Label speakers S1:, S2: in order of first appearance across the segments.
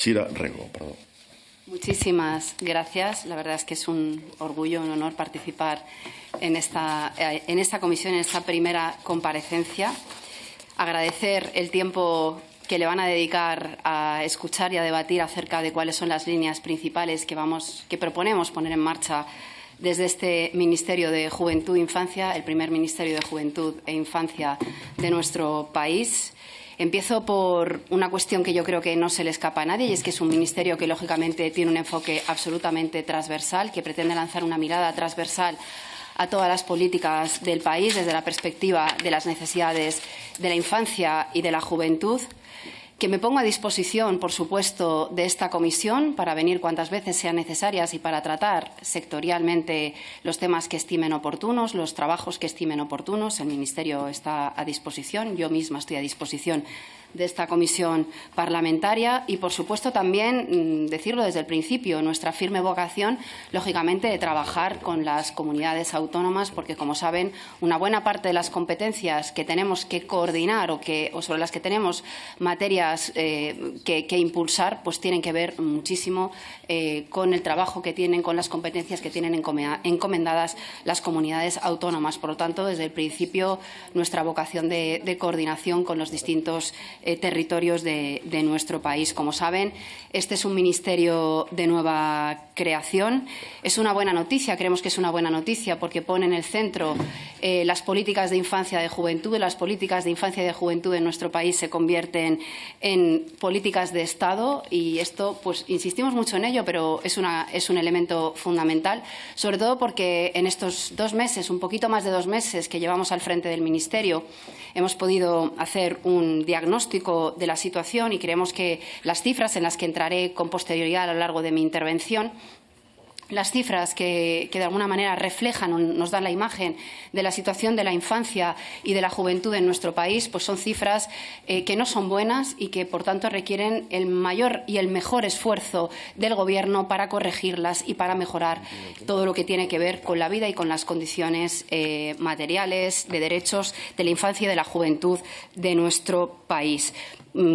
S1: Sira Rego, perdón.
S2: Muchísimas gracias. La verdad es que es un orgullo, un honor participar en esta comisión, en esta primera comparecencia. Agradecer el tiempo que le van a dedicar a escuchar y a debatir acerca de cuáles son las líneas principales que proponemos poner en marcha desde este Ministerio de Juventud e Infancia, el primer Ministerio de Juventud e Infancia de nuestro país. Empiezo por una cuestión que yo creo que no se le escapa a nadie, y es que es un ministerio que, lógicamente, tiene un enfoque absolutamente transversal, que pretende lanzar una mirada transversal a todas las políticas del país desde la perspectiva de las necesidades de la infancia y de la juventud, que me pongo a disposición, por supuesto, de esta comisión para venir cuantas veces sean necesarias y para tratar sectorialmente los temas que estimen oportunos, los trabajos que estimen oportunos. El Ministerio está a disposición, yo misma estoy a disposición de esta comisión parlamentaria y, por supuesto, también decirlo desde el principio, nuestra firme vocación, lógicamente, de trabajar con las comunidades autónomas, porque, como saben, una buena parte de las competencias que tenemos que coordinar o sobre las que tenemos materias que impulsar, pues tienen que ver muchísimo con el trabajo que tienen, con las competencias que tienen encomendadas las comunidades autónomas. Por lo tanto, desde el principio, nuestra vocación de coordinación con los distintos territorios de nuestro país. Como saben, este es un ministerio de nueva creación. Es una buena noticia, creemos que es una buena noticia, porque pone en el centro las políticas de infancia y de juventud. Las políticas de infancia y de juventud en nuestro país se convierten en políticas de Estado y esto, pues insistimos mucho en ello, pero es un elemento fundamental, sobre todo porque en estos 2 meses, un poquito más de 2 meses que llevamos al frente del Ministerio, hemos podido hacer un diagnóstico de la situación y creemos que las cifras en las que entraré con posterioridad a lo largo de mi intervención, las cifras que de alguna manera reflejan o nos dan la imagen de la situación de la infancia y de la juventud en nuestro país, pues son cifras que no son buenas y que, por tanto, requieren el mayor y el mejor esfuerzo del Gobierno para corregirlas y para mejorar todo lo que tiene que ver con la vida y con las condiciones materiales, de derechos de la infancia y de la juventud de nuestro país.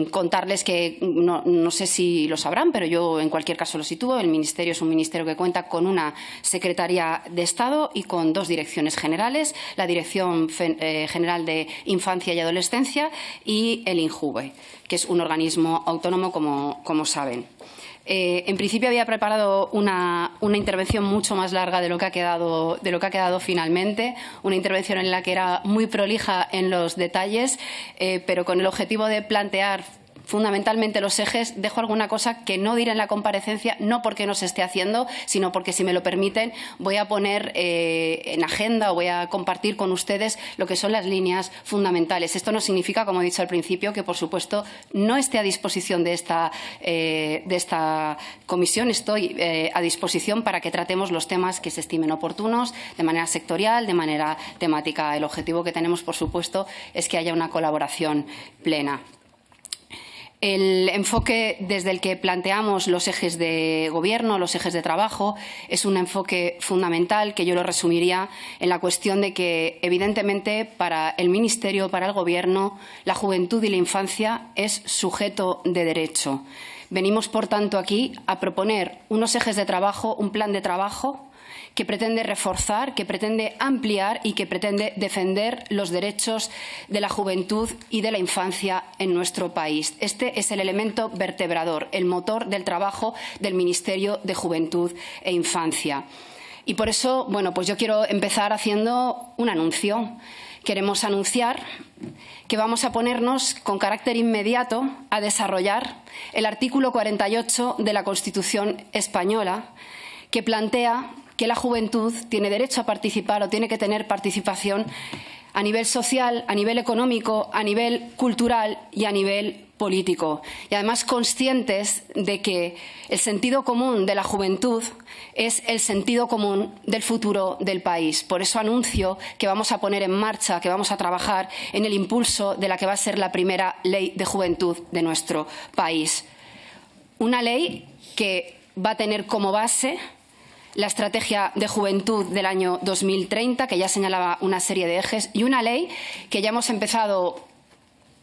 S2: Contarles que no sé si lo sabrán, pero yo en cualquier caso lo sitúo. El Ministerio es un ministerio que cuenta con una Secretaría de Estado y con 2 direcciones generales, la Dirección General de Infancia y Adolescencia y el INJUVE, que es un organismo autónomo, como saben. En principio había preparado una intervención mucho más larga de lo que ha quedado finalmente, una intervención en la que era muy prolija en los detalles, pero con el objetivo de plantear fundamentalmente los ejes. Dejo alguna cosa que no diré en la comparecencia, no porque no se esté haciendo, sino porque, si me lo permiten, voy a poner en agenda o voy a compartir con ustedes lo que son las líneas fundamentales. Esto no significa, como he dicho al principio, que, por supuesto, no esté a disposición de esta comisión. Estoy a disposición para que tratemos los temas que se estimen oportunos, de manera sectorial, de manera temática. El objetivo que tenemos, por supuesto, es que haya una colaboración plena. El enfoque desde el que planteamos los ejes de gobierno, los ejes de trabajo, es un enfoque fundamental que yo lo resumiría en la cuestión de que, evidentemente, para el Ministerio, para el Gobierno, la juventud y la infancia es sujeto de derecho. Venimos, por tanto, aquí a proponer unos ejes de trabajo, un plan de trabajo que pretende reforzar, que pretende ampliar y que pretende defender los derechos de la juventud y de la infancia en nuestro país. Este es el elemento vertebrador, el motor del trabajo del Ministerio de Juventud e Infancia. Y por eso, pues yo quiero empezar haciendo un anuncio. Queremos anunciar que vamos a ponernos con carácter inmediato a desarrollar el artículo 48 de la Constitución española, que plantea que la juventud tiene derecho a participar o tiene que tener participación a nivel social, a nivel económico, a nivel cultural y a nivel político. Y además conscientes de que el sentido común de la juventud es el sentido común del futuro del país. Por eso anuncio que vamos a poner en marcha, que vamos a trabajar en el impulso de la que va a ser la primera ley de juventud de nuestro país. Una ley que va a tener como base la Estrategia de Juventud del año 2030, que ya señalaba una serie de ejes, y una ley que ya hemos empezado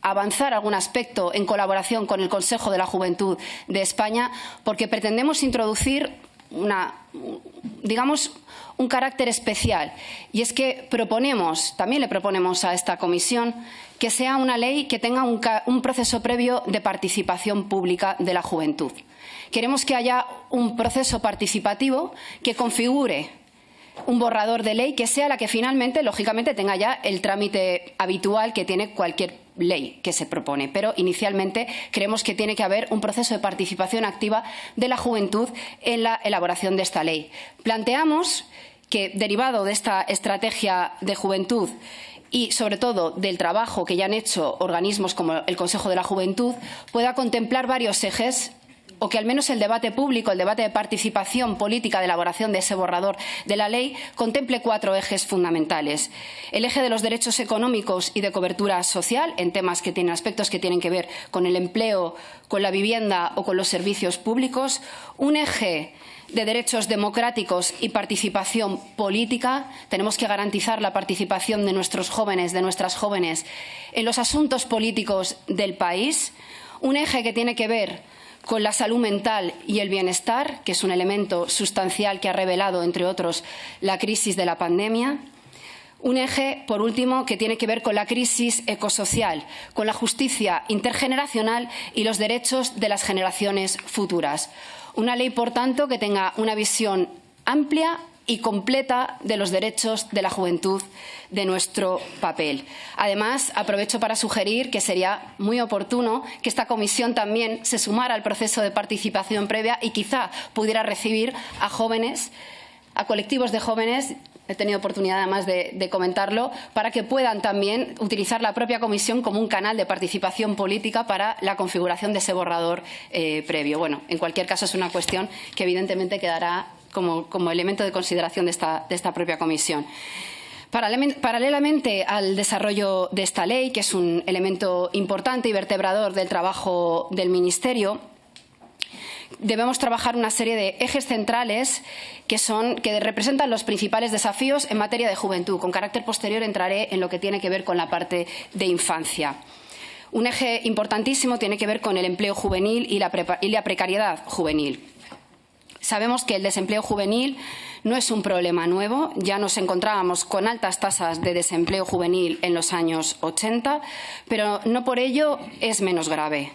S2: avanzar algún aspecto en colaboración con el Consejo de la Juventud de España, porque pretendemos introducir un carácter especial. Y es que también le proponemos a esta comisión que sea una ley que tenga un proceso previo de participación pública de la juventud. Queremos que haya un proceso participativo que configure un borrador de ley que sea la que finalmente, lógicamente, tenga ya el trámite habitual que tiene cualquier ley que se propone. Pero inicialmente creemos que tiene que haber un proceso de participación activa de la juventud en la elaboración de esta ley. Planteamos que, derivado de esta estrategia de juventud y, sobre todo, del trabajo que ya han hecho organismos como el Consejo de la Juventud, pueda contemplar varios ejes, o que al menos el debate público, el debate de participación política de elaboración de ese borrador de la ley, contemple 4 ejes fundamentales. El eje de los derechos económicos y de cobertura social, en temas que tienen aspectos que tienen que ver con el empleo, con la vivienda o con los servicios públicos. Un eje de derechos democráticos y participación política. Tenemos que garantizar la participación de nuestros jóvenes, de nuestras jóvenes, en los asuntos políticos del país. Un eje que tiene que ver con la salud mental y el bienestar, que es un elemento sustancial que ha revelado, entre otros, la crisis de la pandemia. Un eje, por último, que tiene que ver con la crisis ecosocial, con la justicia intergeneracional y los derechos de las generaciones futuras. Una ley, por tanto, que tenga una visión amplia y completa de los derechos de la juventud de nuestro papel. Además, aprovecho para sugerir que sería muy oportuno que esta comisión también se sumara al proceso de participación previa y quizá pudiera recibir a jóvenes, a colectivos de jóvenes. He tenido oportunidad además de comentarlo, para que puedan también utilizar la propia comisión como un canal de participación política para la configuración de ese borrador previo. Bueno, en cualquier caso es una cuestión que evidentemente quedará como elemento de consideración de esta propia comisión. Paralelamente al desarrollo de esta ley, que es un elemento importante y vertebrador del trabajo del Ministerio, debemos trabajar una serie de ejes centrales que representan los principales desafíos en materia de juventud. Con carácter posterior entraré en lo que tiene que ver con la parte de infancia. Un eje importantísimo tiene que ver con el empleo juvenil y la precariedad juvenil. Sabemos que el desempleo juvenil no es un problema nuevo. Ya nos encontrábamos con altas tasas de desempleo juvenil en los años 80, pero no por ello es menos grave.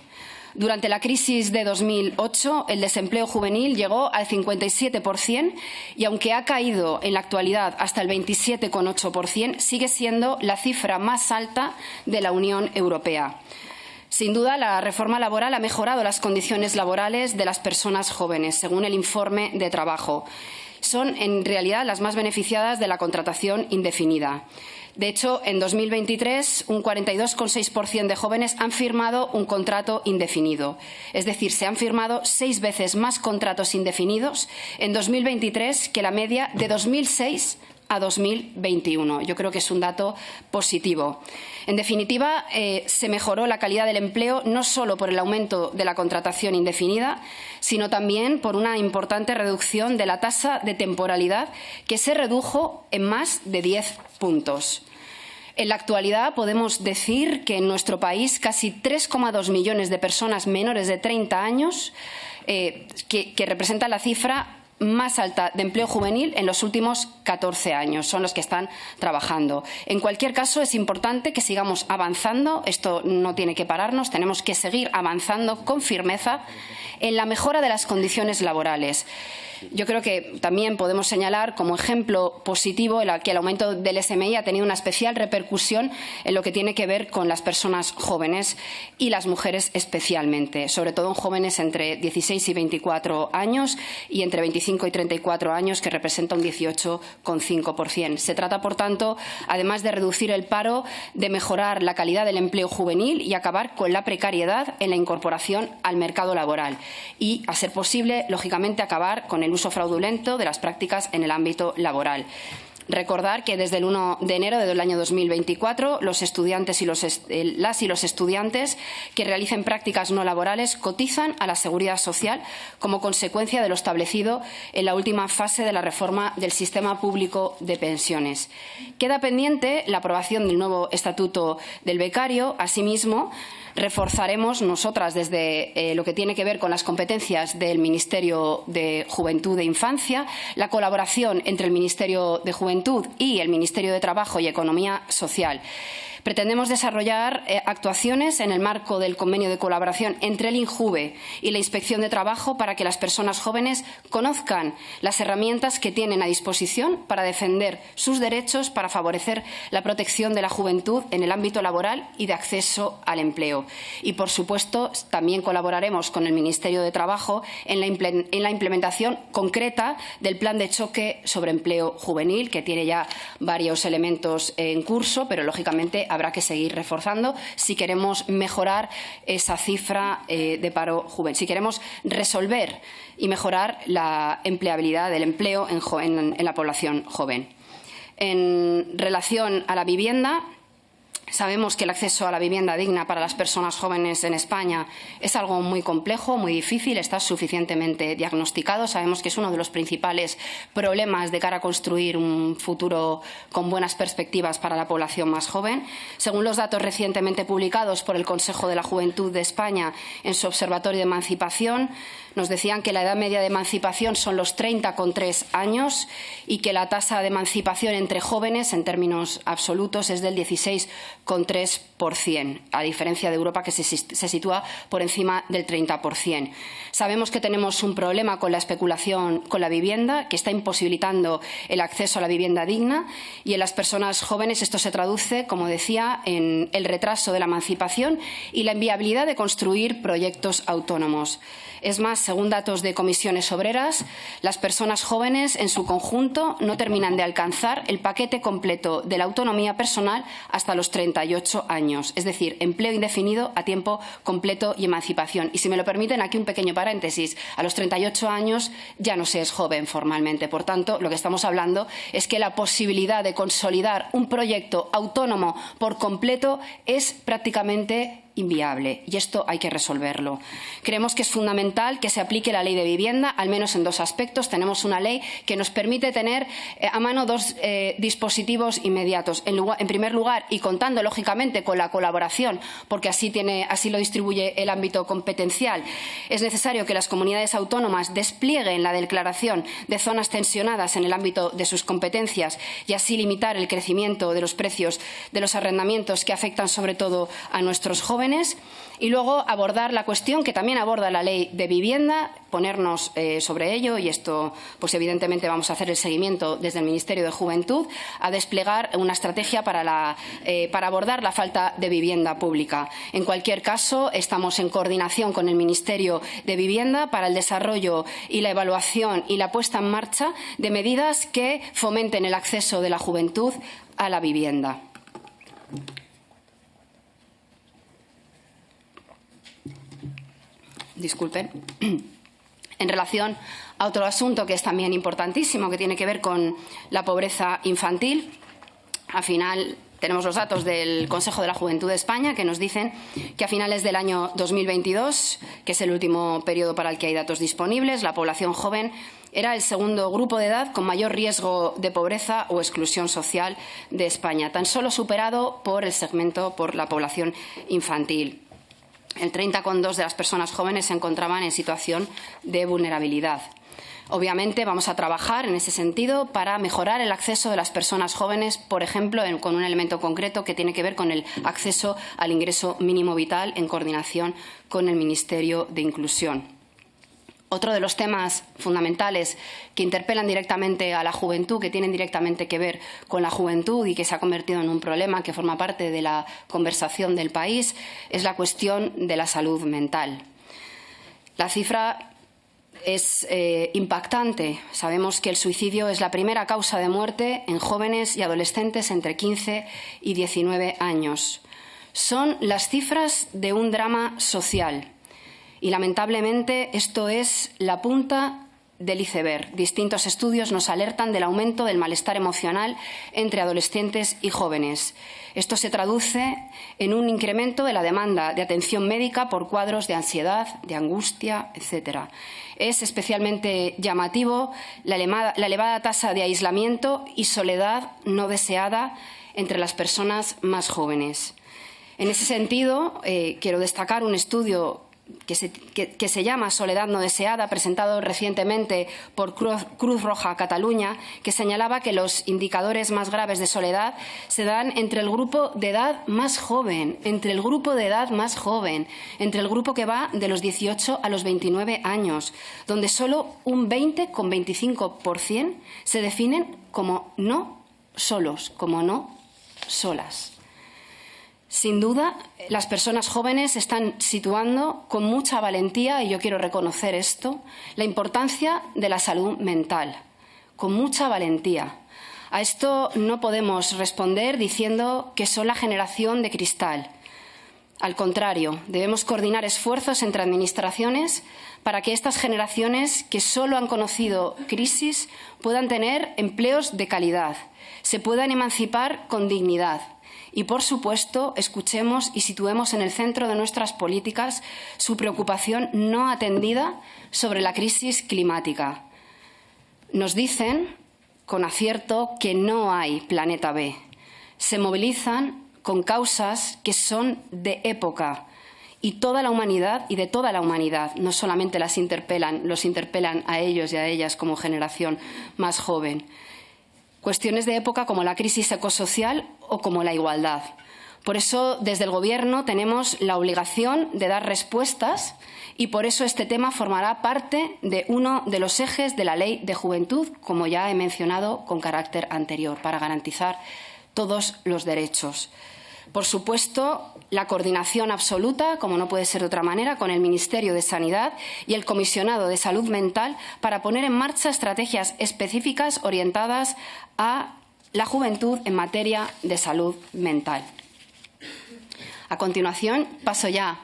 S2: Durante la crisis de 2008, el desempleo juvenil llegó al 57% y, aunque ha caído en la actualidad hasta el 27,8%, sigue siendo la cifra más alta de la Unión Europea. Sin duda, la reforma laboral ha mejorado las condiciones laborales de las personas jóvenes, según el informe de trabajo. Son, en realidad, las más beneficiadas de la contratación indefinida. De hecho, en 2023, un 42,6% de jóvenes han firmado un contrato indefinido. Es decir, se han firmado 6 veces más contratos indefinidos en 2023 que la media de 2006 a 2021. Yo creo que es un dato positivo. En definitiva, se mejoró la calidad del empleo no solo por el aumento de la contratación indefinida, sino también por una importante reducción de la tasa de temporalidad, que se redujo en más de 10 puntos. En la actualidad podemos decir que en nuestro país casi 3,2 millones de personas menores de 30 años, que representa la cifra más alta de empleo juvenil en los últimos 14 años. Son los que están trabajando. En cualquier caso, es importante que sigamos avanzando. Esto no tiene que pararnos. Tenemos que seguir avanzando con firmeza en la mejora de las condiciones laborales. Yo creo que también podemos señalar como ejemplo positivo que el aumento del SMI ha tenido una especial repercusión en lo que tiene que ver con las personas jóvenes y las mujeres especialmente, sobre todo en jóvenes entre 16 y 24 años y entre 25 y 34 años, que representa un 18,5%. Se trata, por tanto, además de reducir el paro, de mejorar la calidad del empleo juvenil y acabar con la precariedad en la incorporación al mercado laboral y, a ser posible, lógicamente, acabar con el uso fraudulento de las prácticas en el ámbito laboral. Recordar que desde el 1 de enero del año 2024 los estudiantes y las y los estudiantes que realicen prácticas no laborales cotizan a la Seguridad Social como consecuencia de lo establecido en la última fase de la reforma del sistema público de pensiones. Queda pendiente la aprobación del nuevo Estatuto del Becario. Asimismo, reforzaremos nosotras desde lo que tiene que ver con las competencias del Ministerio de Juventud e Infancia, la colaboración entre el Ministerio de Juventud y el Ministerio de Trabajo y Economía Social. Pretendemos desarrollar actuaciones en el marco del convenio de colaboración entre el INJUVE y la Inspección de Trabajo para que las personas jóvenes conozcan las herramientas que tienen a disposición para defender sus derechos, para favorecer la protección de la juventud en el ámbito laboral y de acceso al empleo. Y, por supuesto, también colaboraremos con el Ministerio de Trabajo en la implementación concreta del Plan de Choque sobre Empleo Juvenil, que tiene ya varios elementos en curso, pero, lógicamente, habrá que seguir reforzando si queremos mejorar esa cifra de paro juvenil, si queremos resolver y mejorar la empleabilidad del empleo en la población joven. En relación a la vivienda, sabemos que el acceso a la vivienda digna para las personas jóvenes en España es algo muy complejo, muy difícil, está suficientemente diagnosticado. Sabemos que es uno de los principales problemas de cara a construir un futuro con buenas perspectivas para la población más joven. Según los datos recientemente publicados por el Consejo de la Juventud de España en su Observatorio de Emancipación, nos decían que la edad media de emancipación son los 30,3 años y que la tasa de emancipación entre jóvenes, en términos absolutos, es del 16,3%, a diferencia de Europa, que se sitúa por encima del 30%. Sabemos que tenemos un problema con la especulación con la vivienda, que está imposibilitando el acceso a la vivienda digna, y en las personas jóvenes esto se traduce, como decía, en el retraso de la emancipación y la inviabilidad de construir proyectos autónomos. Es más, según datos de Comisiones Obreras, las personas jóvenes en su conjunto no terminan de alcanzar el paquete completo de la autonomía personal hasta los 38 años, es decir, empleo indefinido a tiempo completo y emancipación. Y si me lo permiten, aquí un pequeño paréntesis. A los 38 años ya no se es joven formalmente. Por tanto, lo que estamos hablando es que la posibilidad de consolidar un proyecto autónomo por completo es prácticamente inviable, y esto hay que resolverlo. Creemos que es fundamental que se aplique la Ley de Vivienda, al menos en dos aspectos. Tenemos una ley que nos permite tener a mano dos dispositivos inmediatos. En primer lugar, y contando lógicamente con la colaboración, porque así lo distribuye el ámbito competencial, es necesario que las comunidades autónomas desplieguen la declaración de zonas tensionadas en el ámbito de sus competencias y así limitar el crecimiento de los precios de los arrendamientos que afectan sobre todo a nuestros jóvenes. Y luego abordar la cuestión que también aborda la Ley de Vivienda, ponernos sobre ello, y esto pues evidentemente vamos a hacer el seguimiento desde el Ministerio de Juventud, a desplegar una estrategia para abordar la falta de vivienda pública. En cualquier caso, estamos en coordinación con el Ministerio de Vivienda para el desarrollo y la evaluación y la puesta en marcha de medidas que fomenten el acceso de la juventud a la vivienda. Disculpen. En relación a otro asunto que es también importantísimo, que tiene que ver con la pobreza infantil, al final tenemos los datos del Consejo de la Juventud de España que nos dicen que a finales del año 2022, que es el último periodo para el que hay datos disponibles, la población joven era el segundo grupo de edad con mayor riesgo de pobreza o exclusión social de España, tan solo superado por la población infantil. El 30,2% de las personas jóvenes se encontraban en situación de vulnerabilidad. Obviamente vamos a trabajar en ese sentido para mejorar el acceso de las personas jóvenes, por ejemplo, con un elemento concreto que tiene que ver con el acceso al ingreso mínimo vital en coordinación con el Ministerio de Inclusión. Otro de los temas fundamentales que interpelan directamente a la juventud, que tienen directamente que ver con la juventud y que se ha convertido en un problema que forma parte de la conversación del país, es la cuestión de la salud mental. La cifra es impactante. Sabemos que el suicidio es la primera causa de muerte en jóvenes y adolescentes entre 15 y 19 años. Son las cifras de un drama social. Y, lamentablemente, esto es la punta del iceberg. Distintos estudios nos alertan del aumento del malestar emocional entre adolescentes y jóvenes. Esto se traduce en un incremento de la demanda de atención médica por cuadros de ansiedad, de angustia, etc. Es especialmente llamativo la elevada tasa de aislamiento y soledad no deseada entre las personas más jóvenes. En ese sentido, quiero destacar un estudio que se llama Soledad no deseada, presentado recientemente por Cruz Roja Cataluña, que señalaba que los indicadores más graves de soledad se dan entre el grupo de edad más joven, entre el grupo que va de los 18 a los 29 años, donde solo un 20,25% se definen como no solos, como no solas. Sin duda, las personas jóvenes están situando con mucha valentía, y yo quiero reconocer esto, la importancia de la salud mental, con mucha valentía. A esto no podemos responder diciendo que son la generación de cristal. Al contrario, debemos coordinar esfuerzos entre administraciones para que estas generaciones que solo han conocido crisis puedan tener empleos de calidad, se puedan emancipar con dignidad. Y, por supuesto, escuchemos y situemos en el centro de nuestras políticas su preocupación no atendida sobre la crisis climática. Nos dicen, con acierto, que no hay planeta B. Se movilizan con causas que son de época y de toda la humanidad, no solamente los interpelan a ellos y a ellas como generación más joven. Cuestiones de época como la crisis ecosocial o como la igualdad. Por eso, desde el Gobierno tenemos la obligación de dar respuestas y por eso este tema formará parte de uno de los ejes de la Ley de Juventud, como ya he mencionado con carácter anterior, para garantizar todos los derechos. Por supuesto, la coordinación absoluta, como no puede ser de otra manera, con el Ministerio de Sanidad y el Comisionado de Salud Mental para poner en marcha estrategias específicas orientadas a la juventud en materia de salud mental. A continuación, paso ya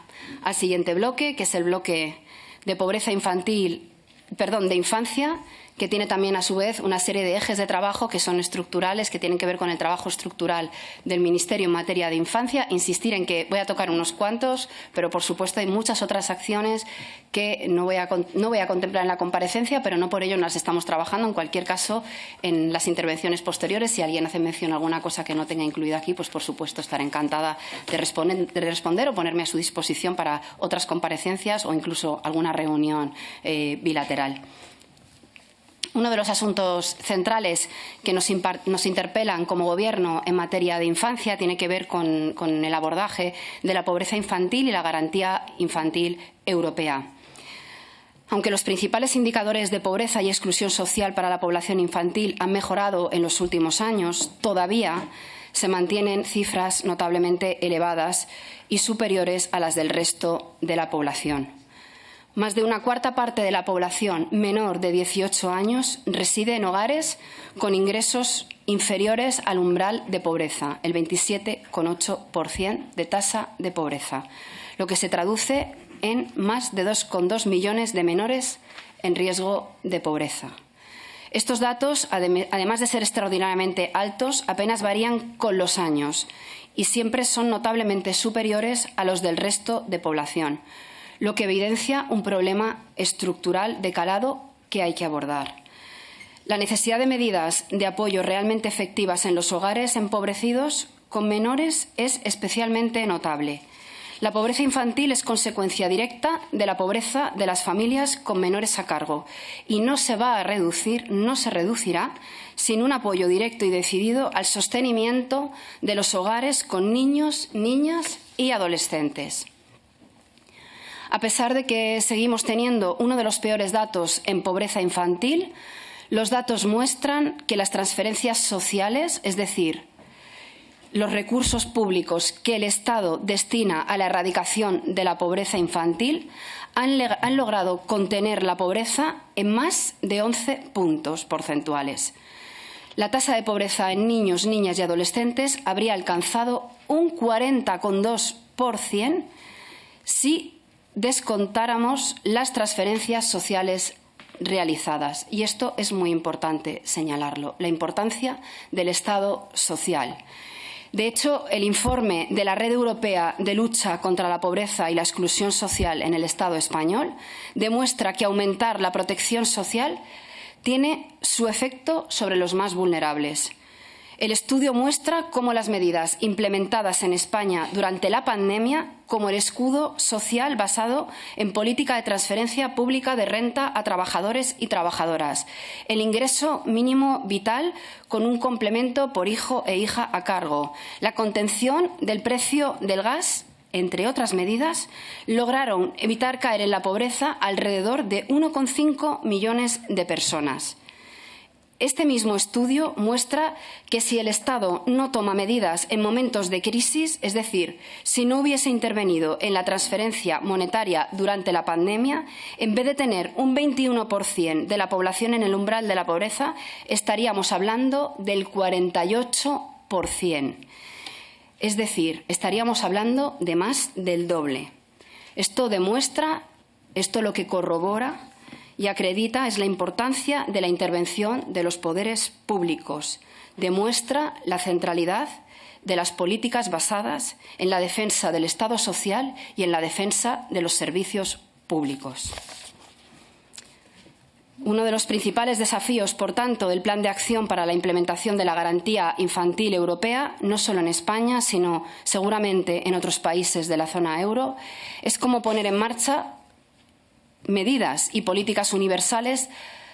S2: al siguiente bloque, que es el bloque de pobreza infantil, de infancia, que tiene también, a su vez, una serie de ejes de trabajo que son estructurales, que tienen que ver con el trabajo estructural del Ministerio en materia de infancia. Insistir en que voy a tocar unos cuantos, pero, por supuesto, hay muchas otras acciones que no voy a contemplar en la comparecencia, pero no por ello las estamos trabajando. En cualquier caso, en las intervenciones posteriores, si alguien hace mención a alguna cosa que no tenga incluida aquí, pues, por supuesto, estaré encantada de responder o ponerme a su disposición para otras comparecencias o incluso alguna reunión bilateral. Uno de los asuntos centrales que nos interpelan como Gobierno en materia de infancia tiene que ver con el abordaje de la pobreza infantil y la garantía infantil europea. Aunque los principales indicadores de pobreza y exclusión social para la población infantil han mejorado en los últimos años, todavía se mantienen cifras notablemente elevadas y superiores a las del resto de la población. Más de una cuarta parte de la población menor de 18 años reside en hogares con ingresos inferiores al umbral de pobreza, el 27,8% de tasa de pobreza, lo que se traduce en más de 2,2 millones de menores en riesgo de pobreza. Estos datos, además de ser extraordinariamente altos, apenas varían con los años y siempre son notablemente superiores a los del resto de población, lo que evidencia un problema estructural de calado que hay que abordar. La necesidad de medidas de apoyo realmente efectivas en los hogares empobrecidos con menores es especialmente notable. La pobreza infantil es consecuencia directa de la pobreza de las familias con menores a cargo y no se reducirá sin un apoyo directo y decidido al sostenimiento de los hogares con niños, niñas y adolescentes. A pesar de que seguimos teniendo uno de los peores datos en pobreza infantil, los datos muestran que las transferencias sociales, es decir, los recursos públicos que el Estado destina a la erradicación de la pobreza infantil, han logrado contener la pobreza en más de 11 puntos porcentuales. La tasa de pobreza en niños, niñas y adolescentes habría alcanzado un 40,2% si descontáramos las transferencias sociales realizadas. Y esto es muy importante señalarlo, la importancia del Estado social. De hecho, el informe de la Red Europea de Lucha contra la Pobreza y la Exclusión Social en el Estado español demuestra que aumentar la protección social tiene su efecto sobre los más vulnerables. El estudio muestra cómo las medidas implementadas en España durante la pandemia, como el escudo social basado en política de transferencia pública de renta a trabajadores y trabajadoras, el ingreso mínimo vital con un complemento por hijo e hija a cargo, la contención del precio del gas, entre otras medidas, lograron evitar caer en la pobreza alrededor de 1,5 millones de personas. Este mismo estudio muestra que si el Estado no toma medidas en momentos de crisis, es decir, si no hubiese intervenido en la transferencia monetaria durante la pandemia, en vez de tener un 21% de la población en el umbral de la pobreza, estaríamos hablando del 48%. Es decir, estaríamos hablando de más del doble. Esto demuestra, esto lo que corrobora y acredita es la importancia de la intervención de los poderes públicos. Demuestra la centralidad de las políticas basadas en la defensa del Estado social y en la defensa de los servicios públicos. Uno de los principales desafíos, por tanto, del Plan de Acción para la implementación de la Garantía Infantil Europea, no solo en España, sino seguramente en otros países de la zona euro, es cómo poner en marcha medidas y políticas universales,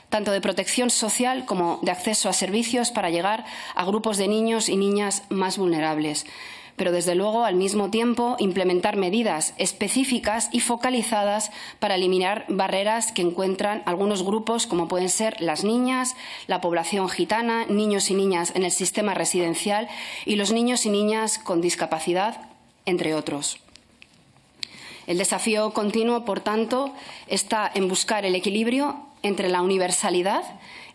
S2: tanto de protección social como de acceso a servicios para llegar a grupos de niños y niñas más vulnerables. Pero, desde luego, al mismo tiempo, implementar medidas específicas y focalizadas para eliminar barreras que encuentran algunos grupos, como pueden ser las niñas, la población gitana, niños y niñas en el sistema residencial y los niños y niñas con discapacidad, entre otros. El desafío continuo, por tanto, está en buscar el equilibrio entre la universalidad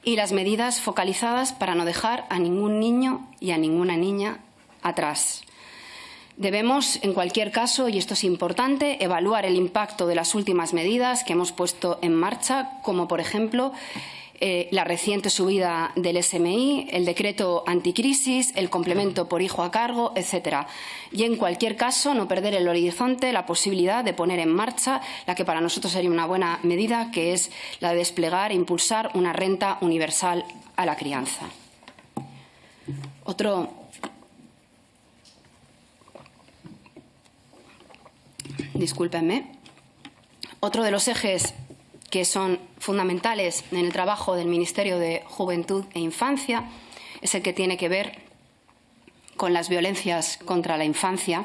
S2: y las medidas focalizadas para no dejar a ningún niño y a ninguna niña atrás. Debemos, en cualquier caso, y esto es importante, evaluar el impacto de las últimas medidas que hemos puesto en marcha, como, por ejemplo, la reciente subida del SMI, el decreto anticrisis, el complemento por hijo a cargo, etcétera. Y, en cualquier caso, no perder el horizonte la posibilidad de poner en marcha la que para nosotros sería una buena medida, que es la de desplegar e impulsar una renta universal a la crianza. Otro de los ejes que son fundamentales en el trabajo del Ministerio de Juventud e Infancia es el que tiene que ver con las violencias contra la infancia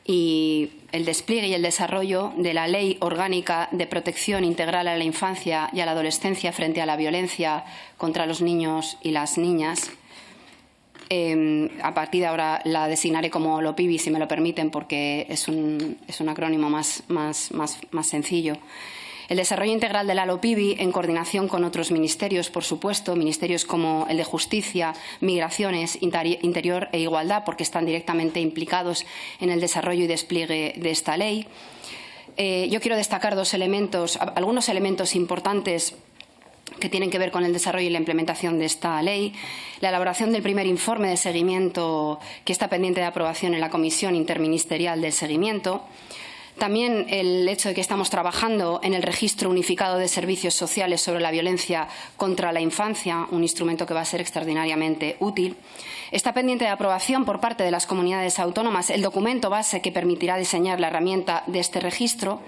S2: y el despliegue y el desarrollo de la Ley Orgánica de Protección Integral a la Infancia y a la Adolescencia frente a la violencia contra los niños y las niñas. A partir de ahora la designaré como LOPIBI, si me lo permiten, porque es un acrónimo más sencillo. El desarrollo integral de la LOPIBI, en coordinación con otros ministerios, por supuesto, ministerios como el de Justicia, Migraciones, Interior e Igualdad, porque están directamente implicados en el desarrollo y despliegue de esta ley. Yo quiero destacar algunos elementos importantes que tienen que ver con el desarrollo y la implementación de esta ley, la elaboración del primer informe de seguimiento que está pendiente de aprobación en la Comisión Interministerial del Seguimiento. También el hecho de que estamos trabajando en el Registro Unificado de Servicios Sociales sobre la Violencia contra la Infancia, un instrumento que va a ser extraordinariamente útil. Está pendiente de aprobación por parte de las comunidades autónomas el documento base que permitirá diseñar la herramienta de este registro.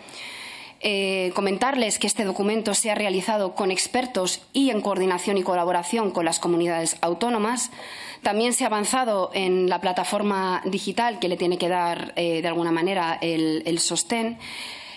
S2: Comentarles que este documento se ha realizado con expertos y en coordinación y colaboración con las comunidades autónomas. También se ha avanzado en la plataforma digital que le tiene que dar, de alguna manera, el sostén.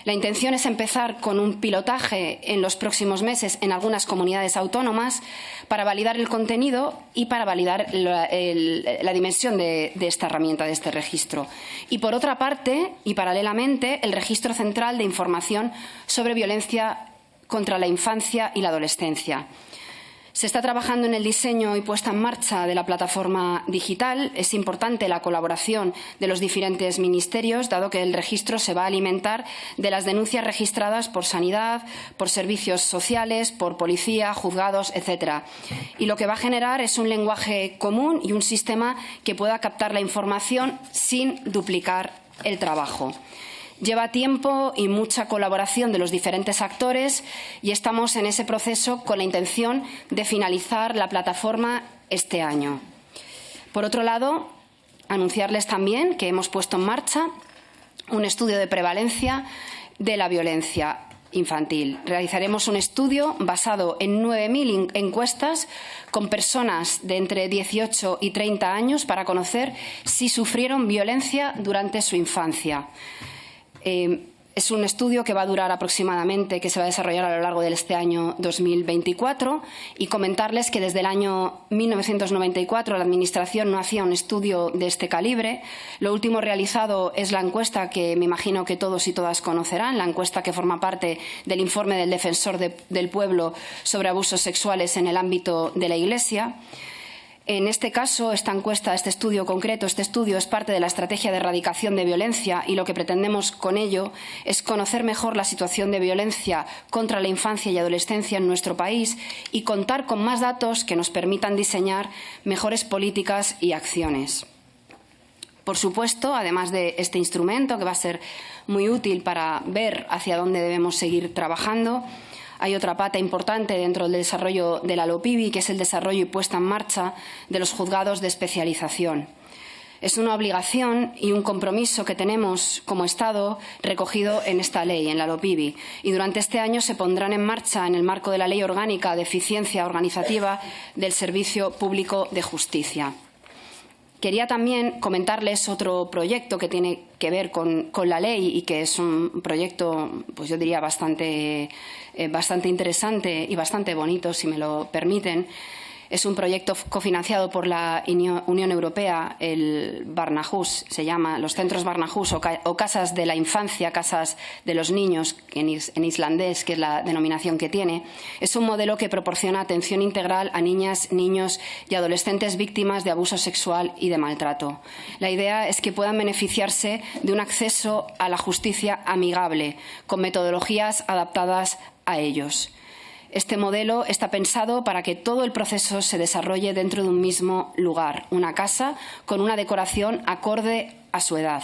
S2: La intención es empezar con un pilotaje en los próximos meses en algunas comunidades autónomas para validar el contenido y para validar la dimensión de esta herramienta, de este registro. Y, por otra parte, y paralelamente, el Registro Central de Información sobre Violencia contra la Infancia y la Adolescencia. Se está trabajando en el diseño y puesta en marcha de la plataforma digital. Es importante la colaboración de los diferentes ministerios, dado que el registro se va a alimentar de las denuncias registradas por Sanidad, por servicios sociales, por policía, juzgados, etcétera. Y lo que va a generar es un lenguaje común y un sistema que pueda captar la información sin duplicar el trabajo. Lleva tiempo y mucha colaboración de los diferentes actores y estamos en ese proceso con la intención de finalizar la plataforma este año. Por otro lado, anunciarles también que hemos puesto en marcha un estudio de prevalencia de la violencia infantil. Realizaremos un estudio basado en 9.000 encuestas con personas de entre 18 y 30 años para conocer si sufrieron violencia durante su infancia. Es un estudio que va a durar aproximadamente, que se va a desarrollar a lo largo de este año 2024 y comentarles que desde el año 1994 la Administración no hacía un estudio de este calibre. Lo último realizado es la encuesta que me imagino que todos y todas conocerán, la encuesta que forma parte del informe del Defensor del Pueblo sobre abusos sexuales en el ámbito de la Iglesia. En este caso, esta encuesta, este estudio concreto, este estudio es parte de la estrategia de erradicación de violencia y lo que pretendemos con ello es conocer mejor la situación de violencia contra la infancia y adolescencia en nuestro país y contar con más datos que nos permitan diseñar mejores políticas y acciones. Por supuesto, además de este instrumento, que va a ser muy útil para ver hacia dónde debemos seguir trabajando, hay otra pata importante dentro del desarrollo de la LOPIBI, que es el desarrollo y puesta en marcha de los juzgados de especialización. Es una obligación y un compromiso que tenemos como Estado recogido en esta ley, en la LOPIBI, y durante este año se pondrán en marcha en el marco de la Ley Orgánica de Eficiencia Organizativa del Servicio Público de Justicia. Quería también comentarles otro proyecto que tiene que ver con la ley y que es un proyecto, pues yo diría, bastante interesante y bastante bonito, si me lo permiten. Es un proyecto cofinanciado por la Unión Europea, el Barnahus, se llama, los centros Barnahus o casas de la infancia, casas de los niños, en islandés, que es la denominación que tiene. Es un modelo que proporciona atención integral a niñas, niños y adolescentes víctimas de abuso sexual y de maltrato. La idea es que puedan beneficiarse de un acceso a la justicia amigable, con metodologías adaptadas a ellos. Este modelo está pensado para que todo el proceso se desarrolle dentro de un mismo lugar, una casa con una decoración acorde a su edad.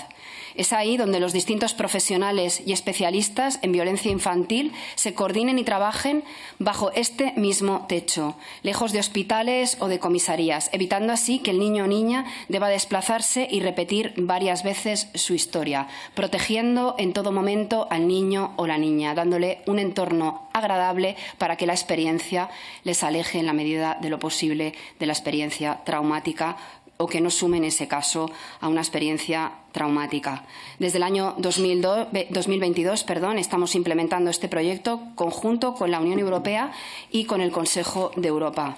S2: Es ahí donde los distintos profesionales y especialistas en violencia infantil se coordinen y trabajen bajo este mismo techo, lejos de hospitales o de comisarías, evitando así que el niño o niña deba desplazarse y repetir varias veces su historia, protegiendo en todo momento al niño o la niña, dándole un entorno agradable para que la experiencia les aleje en la medida de lo posible de la experiencia traumática o que no sume en ese caso a una experiencia traumática. Desde el año 2022 estamos implementando este proyecto conjunto con la Unión Europea y con el Consejo de Europa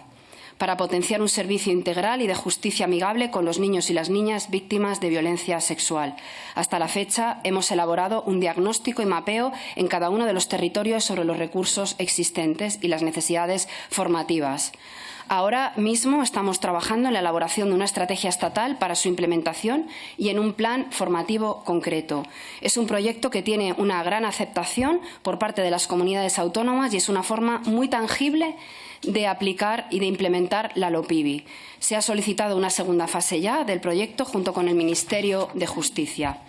S2: para potenciar un servicio integral y de justicia amigable con los niños y las niñas víctimas de violencia sexual. Hasta la fecha hemos elaborado un diagnóstico y mapeo en cada uno de los territorios sobre los recursos existentes y las necesidades formativas. Ahora mismo estamos trabajando en la elaboración de una estrategia estatal para su implementación y en un plan formativo concreto. Es un proyecto que tiene una gran aceptación por parte de las comunidades autónomas y es una forma muy tangible de aplicar y de implementar la LOPIBI. Se ha solicitado una segunda fase ya del proyecto junto con el Ministerio de Justicia.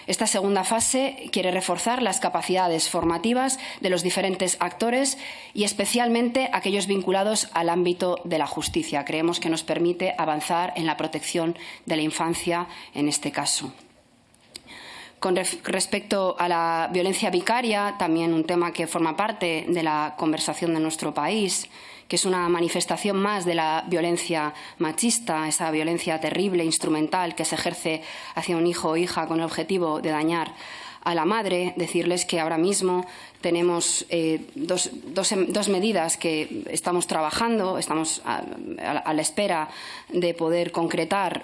S2: Esta segunda fase quiere reforzar las capacidades formativas de los diferentes actores y especialmente aquellos vinculados al ámbito de la justicia. Creemos que nos permite avanzar en la protección de la infancia en este caso. Con respecto a la violencia vicaria, también un tema que forma parte de la conversación de nuestro país, que es una manifestación más de la violencia machista, esa violencia terrible, instrumental, que se ejerce hacia un hijo o hija con el objetivo de dañar a la madre. Decirles que ahora mismo tenemos dos medidas que estamos trabajando, estamos a la espera de poder concretar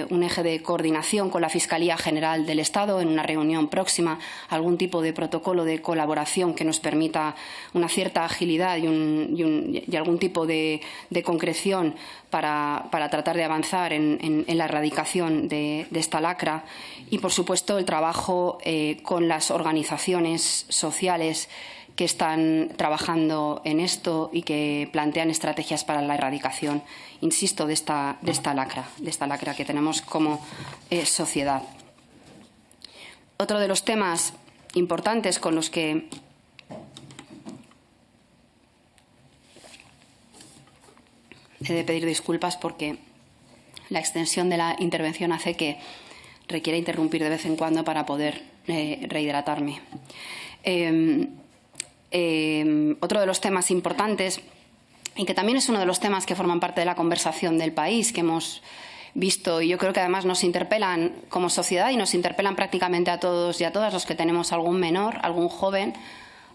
S2: un eje de coordinación con la Fiscalía General del Estado en una reunión próxima, algún tipo de protocolo de colaboración que nos permita una cierta agilidad y algún tipo de concreción para tratar de avanzar en la erradicación de esta lacra y, por supuesto, el trabajo con las organizaciones sociales que están trabajando en esto y que plantean estrategias para la erradicación, insisto, de esta lacra que tenemos como sociedad. Otro de los temas importantes con los que he de pedir disculpas porque la extensión de la intervención hace que requiera interrumpir de vez en cuando para poder rehidratarme. Otro de los temas importantes, y que también es uno de los temas que forman parte de la conversación del país, que hemos visto y yo creo que además nos interpelan como sociedad y nos interpelan prácticamente a todos y a todas los que tenemos algún menor, algún joven,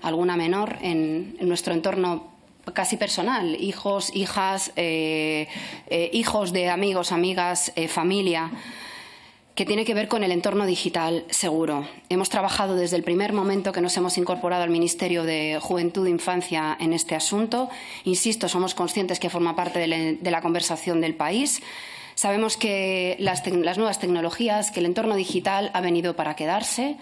S2: alguna menor en nuestro entorno casi personal, hijos, hijas, hijos de amigos, amigas, familia, que tiene que ver con el entorno digital seguro. Hemos trabajado desde el primer momento que nos hemos incorporado al Ministerio de Juventud e Infancia en este asunto. Insisto, somos conscientes que forma parte de la conversación del país. Sabemos que las nuevas tecnologías, que el entorno digital ha venido para quedarse.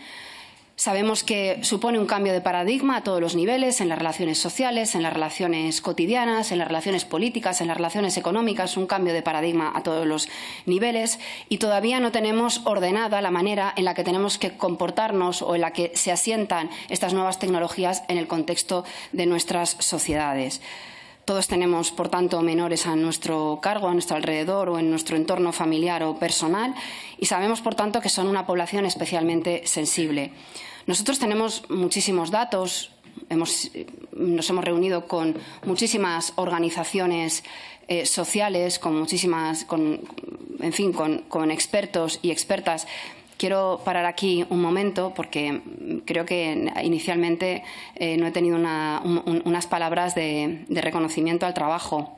S2: Sabemos que supone un cambio de paradigma a todos los niveles, en las relaciones sociales, en las relaciones cotidianas, en las relaciones políticas, en las relaciones económicas, un cambio de paradigma a todos los niveles y todavía no tenemos ordenada la manera en la que tenemos que comportarnos o en la que se asientan estas nuevas tecnologías en el contexto de nuestras sociedades. Todos tenemos, por tanto, menores a nuestro cargo, a nuestro alrededor o en nuestro entorno familiar o personal y sabemos, por tanto, que son una población especialmente sensible. Nosotros tenemos muchísimos datos, nos hemos reunido con muchísimas organizaciones sociales, con expertos y expertas. Quiero parar aquí un momento porque creo que inicialmente no he tenido unas palabras de reconocimiento al trabajo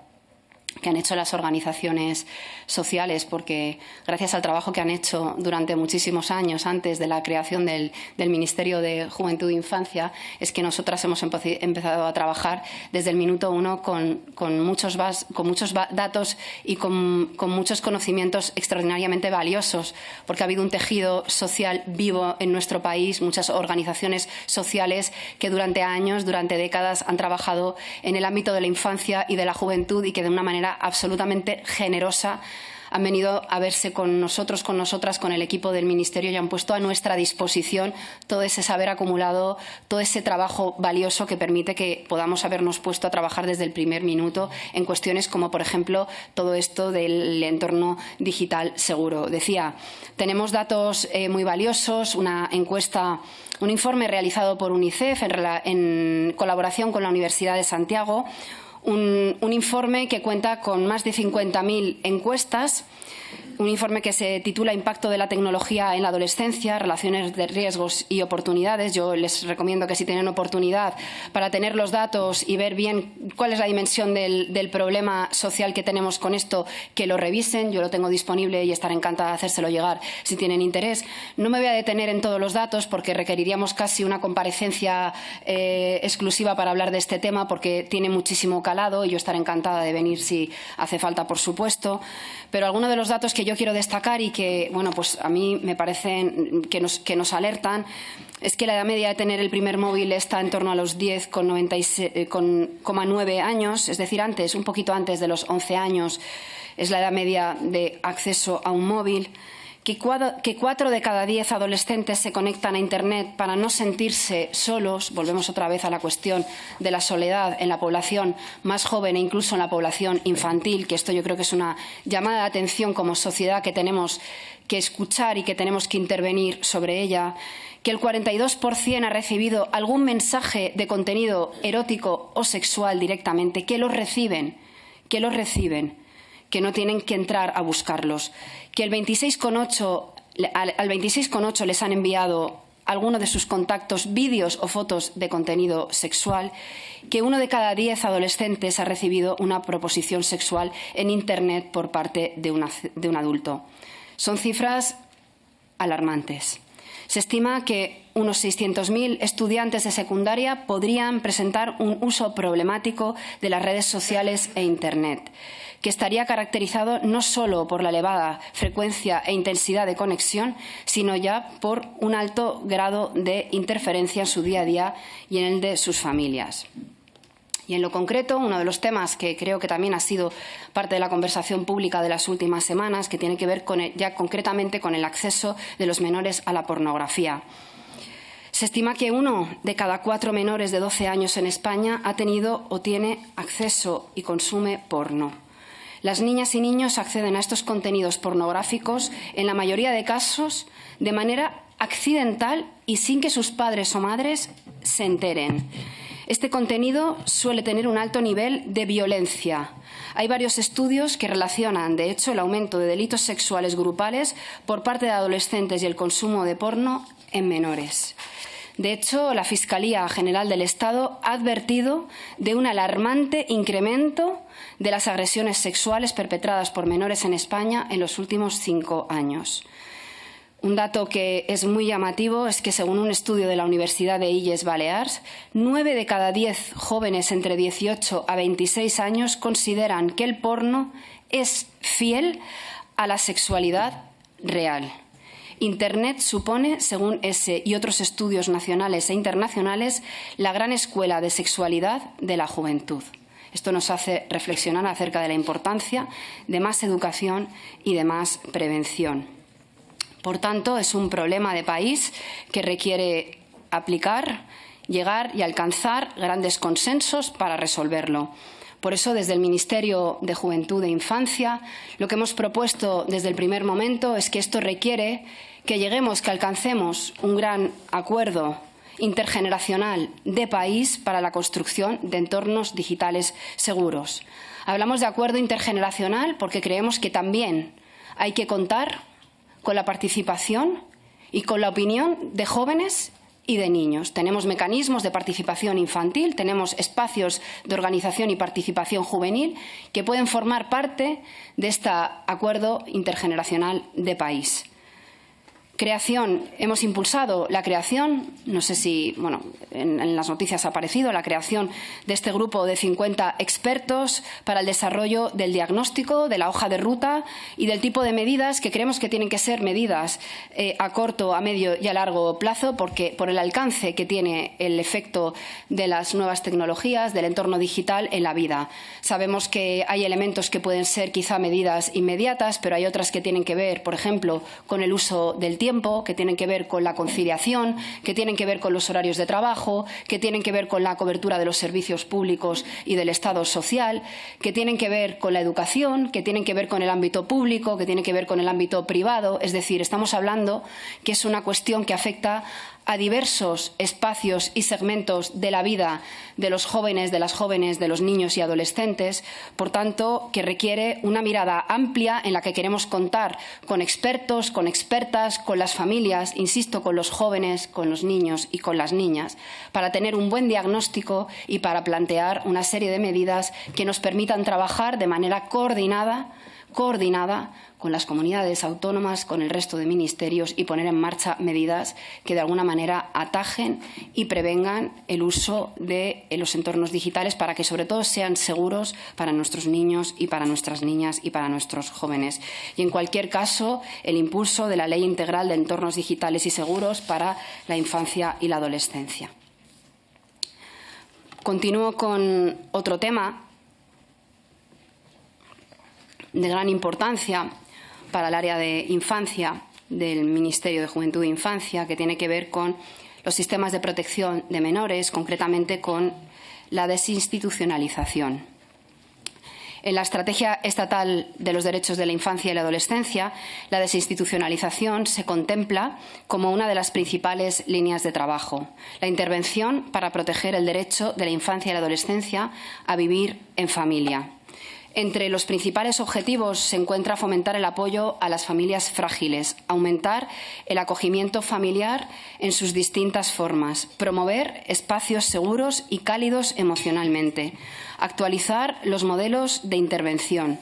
S2: que han hecho las organizaciones sociales, porque gracias al trabajo que han hecho durante muchísimos años antes de la creación del Ministerio de Juventud e Infancia es que nosotras hemos empezado a trabajar desde el minuto uno con muchos datos y con muchos conocimientos extraordinariamente valiosos, porque ha habido un tejido social vivo en nuestro país, muchas organizaciones sociales que durante años, durante décadas han trabajado en el ámbito de la infancia y de la juventud y que de una manera absolutamente generosa han venido a verse con nosotros, con nosotras, con el equipo del Ministerio y han puesto a nuestra disposición todo ese saber acumulado, todo ese trabajo valioso que permite que podamos habernos puesto a trabajar desde el primer minuto en cuestiones como, por ejemplo, todo esto del entorno digital seguro. Decía, tenemos datos muy valiosos, una encuesta, un informe realizado por UNICEF en colaboración con la Universidad de Santiago, un informe que cuenta con más de 50.000 encuestas, un informe que se titula Impacto de la tecnología en la adolescencia, relaciones de riesgos y oportunidades. Yo les recomiendo que si tienen oportunidad para tener los datos y ver bien cuál es la dimensión del problema social que tenemos con esto, que lo revisen. Yo lo tengo disponible y estaré encantada de hacérselo llegar si tienen interés. No me voy a detener en todos los datos porque requeriríamos casi una comparecencia exclusiva para hablar de este tema porque tiene muchísimo calado y yo estaré encantada de venir si hace falta, por supuesto. Pero algunos de los datos que yo quiero destacar y que, bueno, pues a mí me parecen que nos alertan es que la edad media de tener el primer móvil está en torno a los 10,9 años, es decir, un poquito antes de los 11 años es la edad media de acceso a un móvil. Que 4 de cada 10 adolescentes se conectan a Internet para no sentirse solos. Volvemos otra vez a la cuestión de la soledad en la población más joven e incluso en la población infantil, que esto yo creo que es una llamada de atención como sociedad que tenemos que escuchar y que tenemos que intervenir sobre ella. Que el 42% ha recibido algún mensaje de contenido erótico o sexual directamente, que los reciben, que no tienen que entrar a buscarlos, que al 26,8 les han enviado alguno de sus contactos vídeos o fotos de contenido sexual, que 1 de cada 10 adolescentes ha recibido una proposición sexual en Internet por parte de un adulto. Son cifras alarmantes. Se estima que unos 600.000 estudiantes de secundaria podrían presentar un uso problemático de las redes sociales e Internet, que estaría caracterizado no solo por la elevada frecuencia e intensidad de conexión, sino ya por un alto grado de interferencia en su día a día y en el de sus familias. Y en lo concreto, uno de los temas que creo que también ha sido parte de la conversación pública de las últimas semanas, que tiene que ver ya concretamente con el acceso de los menores a la pornografía. Se estima que 1 de cada 4 menores de 12 años en España ha tenido o tiene acceso y consume porno. Las niñas y niños acceden a estos contenidos pornográficos, en la mayoría de casos, de manera accidental y sin que sus padres o madres se enteren. Este contenido suele tener un alto nivel de violencia. Hay varios estudios que relacionan, de hecho, el aumento de delitos sexuales grupales por parte de adolescentes y el consumo de porno en menores. De hecho, la Fiscalía General del Estado ha advertido de un alarmante incremento de las agresiones sexuales perpetradas por menores en España en los últimos 5 años. Un dato que es muy llamativo es que, según un estudio de la Universidad de Illes Balears, 9 de cada 10 jóvenes entre 18 a 26 años consideran que el porno es fiel a la sexualidad real. Internet supone, según ese y otros estudios nacionales e internacionales, la gran escuela de sexualidad de la juventud. Esto nos hace reflexionar acerca de la importancia de más educación y de más prevención. Por tanto, es un problema de país que requiere aplicar, llegar y alcanzar grandes consensos para resolverlo. Por eso, desde el Ministerio de Juventud e Infancia, lo que hemos propuesto desde el primer momento es que esto requiere que lleguemos, que alcancemos un gran acuerdo intergeneracional de país para la construcción de entornos digitales seguros. Hablamos de acuerdo intergeneracional porque creemos que también hay que contar con la participación y con la opinión de jóvenes y de niños. Tenemos mecanismos de participación infantil, tenemos espacios de organización y participación juvenil que pueden formar parte de este acuerdo intergeneracional de país. Creación. Hemos impulsado la creación, no sé si, en las noticias ha aparecido, la creación de este grupo de 50 expertos para el desarrollo del diagnóstico, de la hoja de ruta y del tipo de medidas que creemos que tienen que ser medidas a corto, a medio y a largo plazo, porque por el alcance que tiene el efecto de las nuevas tecnologías, del entorno digital en la vida. Sabemos que hay elementos que pueden ser quizá medidas inmediatas, pero hay otras que tienen que ver, por ejemplo, con el uso del tiempo, que tienen que ver con la conciliación, que tienen que ver con los horarios de trabajo, que tienen que ver con la cobertura de los servicios públicos y del Estado social, que tienen que ver con la educación, que tienen que ver con el ámbito público, que tienen que ver con el ámbito privado. Es decir, estamos hablando que es una cuestión que afecta a diversos espacios y segmentos de la vida de los jóvenes, de las jóvenes, de los niños y adolescentes, por tanto, que requiere una mirada amplia en la que queremos contar con expertos, con expertas, con las familias, insisto, con los jóvenes, con los niños y con las niñas, para tener un buen diagnóstico y para plantear una serie de medidas que nos permitan trabajar de manera coordinada con las comunidades autónomas, con el resto de ministerios y poner en marcha medidas que de alguna manera atajen y prevengan el uso de los entornos digitales para que sobre todo sean seguros para nuestros niños y para nuestras niñas y para nuestros jóvenes. Y en cualquier caso, el impulso de la Ley Integral de Entornos Digitales y Seguros para la infancia y la adolescencia. Continúo con otro tema de gran importancia para el área de infancia del Ministerio de Juventud e Infancia, que tiene que ver con los sistemas de protección de menores, concretamente con la desinstitucionalización. En la Estrategia Estatal de los Derechos de la Infancia y la Adolescencia, la desinstitucionalización se contempla como una de las principales líneas de trabajo. La intervención para proteger el derecho de la infancia y la adolescencia a vivir en familia. Entre los principales objetivos se encuentra fomentar el apoyo a las familias frágiles, aumentar el acogimiento familiar en sus distintas formas, promover espacios seguros y cálidos emocionalmente, actualizar los modelos de intervención,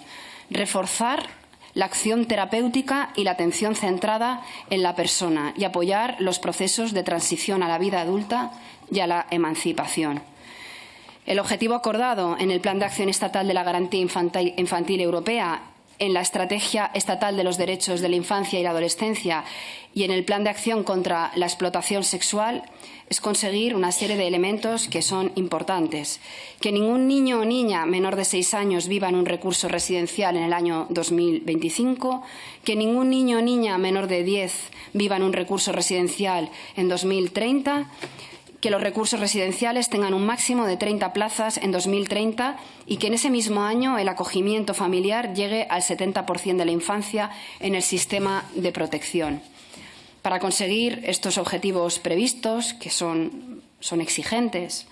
S2: reforzar la acción terapéutica y la atención centrada en la persona y apoyar los procesos de transición a la vida adulta y a la emancipación. El objetivo acordado en el Plan de Acción Estatal de la Garantía Infantil Europea, en la Estrategia Estatal de los Derechos de la Infancia y la Adolescencia y en el Plan de Acción contra la Explotación Sexual es conseguir una serie de elementos que son importantes. Que ningún niño o niña menor de 6 años viva en un recurso residencial en el año 2025, que ningún niño o niña menor de 10 viva en un recurso residencial en 2030, que los recursos residenciales tengan un máximo de 30 plazas en 2030 y que en ese mismo año el acogimiento familiar llegue al 70% de la infancia en el sistema de protección. Para conseguir estos objetivos previstos, que son exigentes,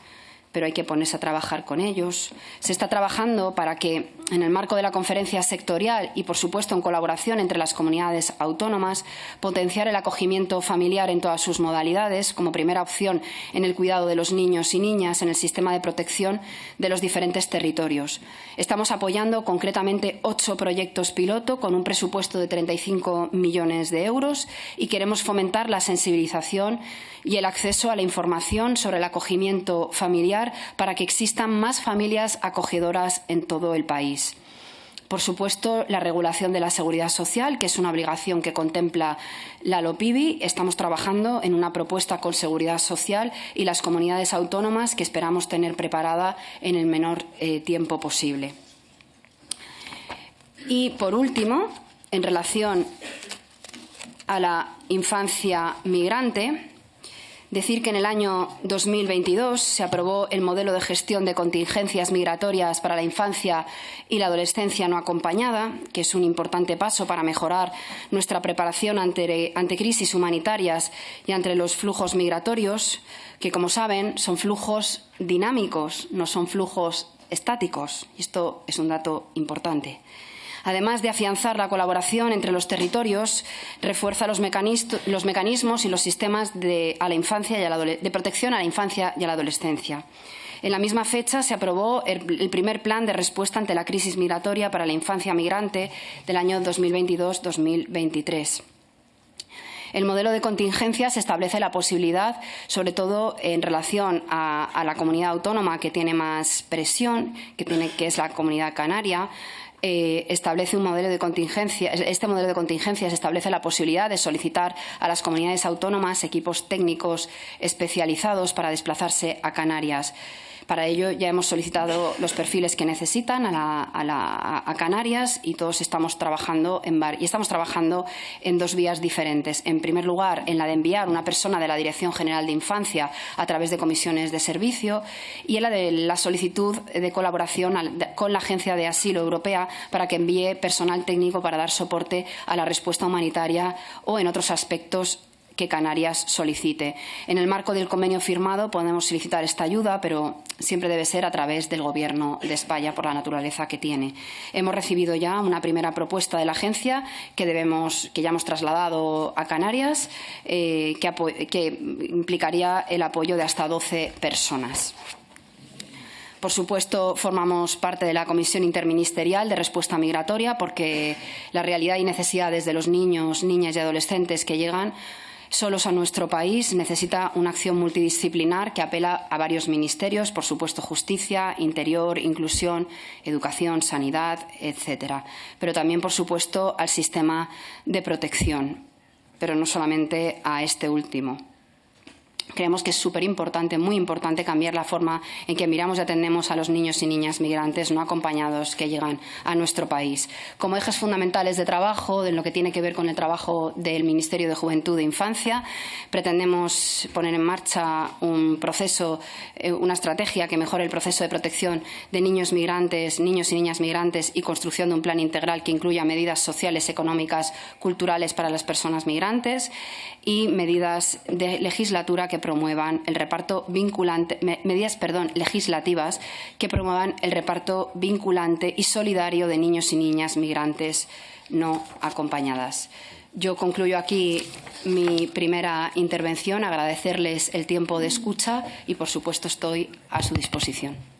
S2: pero hay que ponerse a trabajar con ellos. Se está trabajando para que, en el marco de la conferencia sectorial y, por supuesto, en colaboración entre las comunidades autónomas, potenciar el acogimiento familiar en todas sus modalidades como primera opción en el cuidado de los niños y niñas en el sistema de protección de los diferentes territorios. Estamos apoyando concretamente 8 proyectos piloto con un presupuesto de 35 millones de euros y queremos fomentar la sensibilización y el acceso a la información sobre el acogimiento familiar para que existan más familias acogedoras en todo el país. Por supuesto, la regulación de la seguridad social, que es una obligación que contempla la LOPIBI. Estamos trabajando en una propuesta con seguridad social y las comunidades autónomas que esperamos tener preparada en el menor tiempo posible. Y, por último, en relación a la infancia migrante, decir que en el año 2022 se aprobó el modelo de gestión de contingencias migratorias para la infancia y la adolescencia no acompañada, que es un importante paso para mejorar nuestra preparación ante crisis humanitarias y ante los flujos migratorios, que, como saben, son flujos dinámicos, no son flujos estáticos. Y esto es un dato importante. Además de afianzar la colaboración entre los territorios, refuerza los mecanismos y los sistemas de protección a la infancia y a la adolescencia. En la misma fecha se aprobó el primer plan de respuesta ante la crisis migratoria para la infancia migrante del año 2022-2023. El modelo de contingencias establece la posibilidad, sobre todo en relación a la comunidad autónoma que tiene más presión, que es la Comunidad Canaria. Establece un modelo de contingencia. Este modelo de contingencias establece la posibilidad de solicitar a las comunidades autónomas equipos técnicos especializados para desplazarse a Canarias. Para ello ya hemos solicitado los perfiles que necesitan a Canarias y todos estamos trabajando en 2 vías diferentes. En primer lugar, en la de enviar una persona de la Dirección General de Infancia a través de comisiones de servicio y en la de la solicitud de colaboración con la Agencia de Asilo Europea para que envíe personal técnico para dar soporte a la respuesta humanitaria o en otros aspectos que Canarias solicite. En el marco del convenio firmado podemos solicitar esta ayuda, pero siempre debe ser a través del Gobierno de España por la naturaleza que tiene. Hemos recibido ya una primera propuesta de la agencia que ya hemos trasladado a Canarias, que implicaría el apoyo de hasta 12 personas. Por supuesto, formamos parte de la Comisión Interministerial de Respuesta Migratoria porque la realidad y necesidades de los niños, niñas y adolescentes que llegan solos a nuestro país necesita una acción multidisciplinar que apela a varios ministerios, por supuesto Justicia, Interior, Inclusión, Educación, Sanidad, etcétera. Pero también, por supuesto, al sistema de protección, pero no solamente a este último. Creemos que es súper importante, muy importante, cambiar la forma en que miramos y atendemos a los niños y niñas migrantes no acompañados que llegan a nuestro país. Como ejes fundamentales de trabajo, en lo que tiene que ver con el trabajo del Ministerio de Juventud e Infancia, pretendemos poner en marcha una estrategia que mejore el proceso de protección de niños migrantes, niños y niñas migrantes y construcción de un plan integral que incluya medidas sociales, económicas, culturales para las personas migrantes y medidas de legislatura que que promuevan el reparto vinculante, legislativas que promuevan el reparto vinculante y solidario de niños y niñas migrantes no acompañadas. Yo concluyo aquí mi primera intervención, agradecerles el tiempo de escucha y, por supuesto, estoy a su disposición.